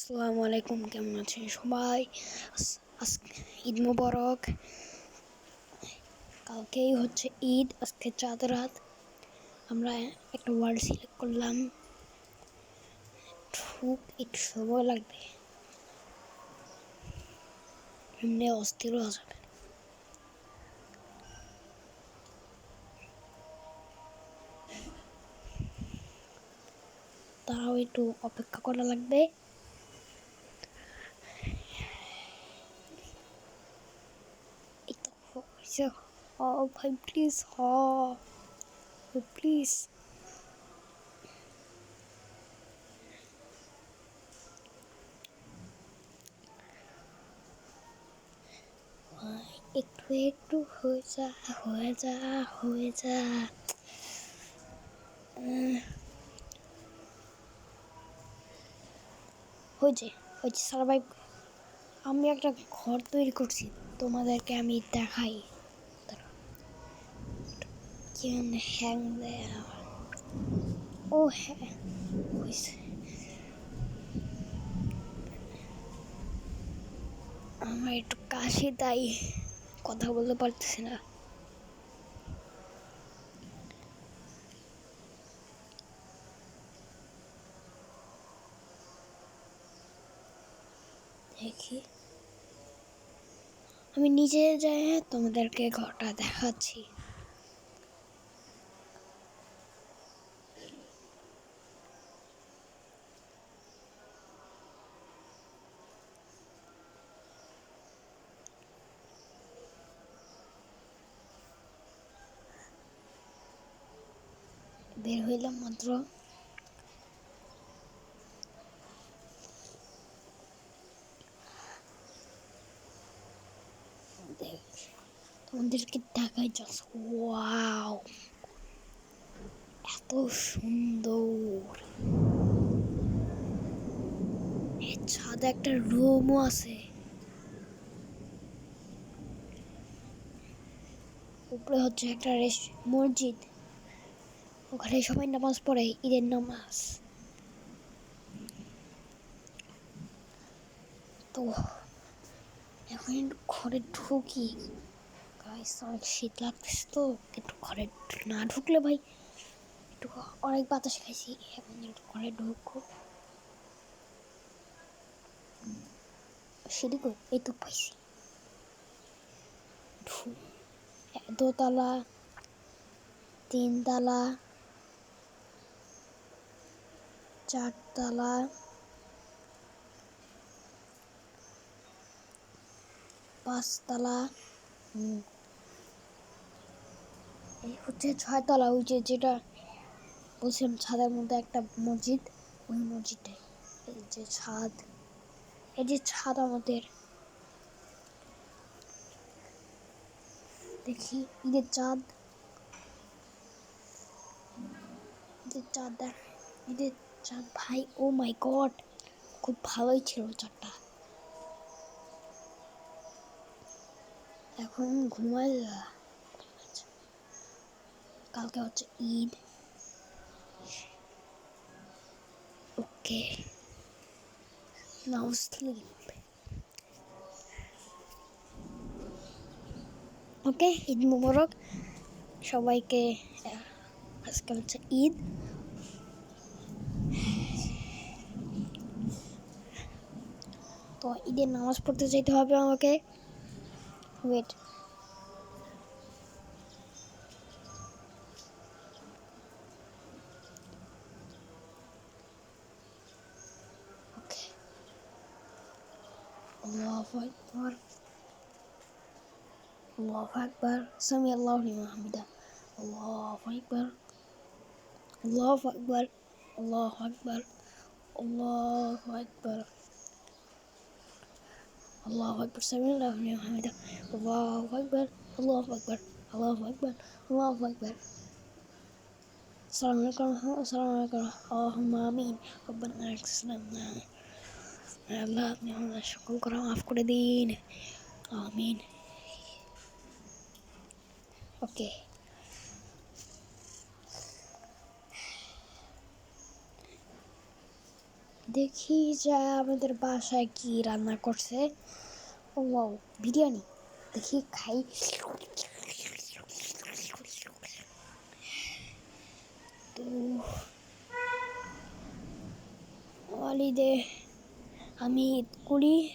আসসালামু আলাইকুম, কেমন আছেন সবাই? ঈদ মোবারক। কালকেই হচ্ছে ঈদ, আজকে চাঁদ রাত। আমরা একটা ওয়ার্ড সিলেক্ট করলাম, একটু সময় লাগবে, এমনি অস্থির হয়ে যাবে। তারাও একটু অপেক্ষা করা লাগবে। ভাই প্লিজ, প্লিজ একটু একটু হয়ে যা, হয়ে যা, হয়ে যা। হয়েছে, সারভাইভ। আমি একটা ঘর তৈরি করছি, তোমাদেরকে আমি দেখাই। কেমন হ্যাং দেয়। ও হ্যাঁ, হয়েছে। আমার একটু কাশি, তাই কথা বলতে পারতেছি না। দেখি, আমি নিজে যাই, তোমাদেরকে ঘরটা দেখাচ্ছি। বের হইলাম মাত্র। তোমাদেরকে দেখাই জাস্ট, ওয়াও, এত সুন্দর। ছাদে একটা রুমও আছে, উপরে হচ্ছে একটা মসজিদ, ওখানে সবাই নামাজ পড়ে, ঈদের নামাজ। তো এখন একটু ঘরে ঢুকি। গাইস, অনেক শীত লাগতেছে, তো একটু ঘরে না ঢুকলে ভাই, একটু অনেক বাতাস খাইছি, এখন একটু ঘরে ঢুকবো। সিঁড়ি কই? এই তো পাইছি। দোতলা, তিনতলা, চারতলা, পাঁচতলা, এই হচ্ছে ছয়তলা। ওই যেটা বলছিলাম, ছাদের মধ্যে একটা মসজিদ, ওই মসজিদটাই। এই যে ছাদ, এই যে ছাদ আমাদের। দেখি ঈদের চাঁদ, ঈদের চাঁদ দেখ, ঈদের চাঁদ ভাই, ও মাই গড, খুব ভালোই ছিল চাঁদটা। এখন ঘুমাই, কালকে হচ্ছে ঈদ। ওকে, নাও স্লিপ। ওকে, ঈদ মোবারক সবাইকে। আজকে হচ্ছে ঈদ। তো ঈদের নামাজ পড়তে যেতে হবে আমাকে। ওয়েট, ওকে। আল্লাহু আকবার, আল্লাহু আকবার, সামি আল্লাহু লিমান হামিদা, আল্লাহু আকবার, আল্লাহু আকবার, আল্লাহু আকবার, আল্লাহু আকবার, আল্লাহু আকবার, সামি আল্লাহু লিমান হামিদা, আল্লাহু আকবার, আল্লাহু আকবার, আল্লাহু আকবার, আল্লাহু আকবার। আসসালামু আলাইকুম, আসসালামু আলাইকুম, আল্লাহুম্মা আমিন। রব্বানা আকসিলামনা, আল্লাহ আপনি আমাদের সকল করা মাফ করে দিন, আমিন। ওকে, দেখি যা আমাদের বাসায় কি রান্না করছে। ও ওয়াও, বিরিয়ানি। দেখি খাই। তো অলিদে আমি করি।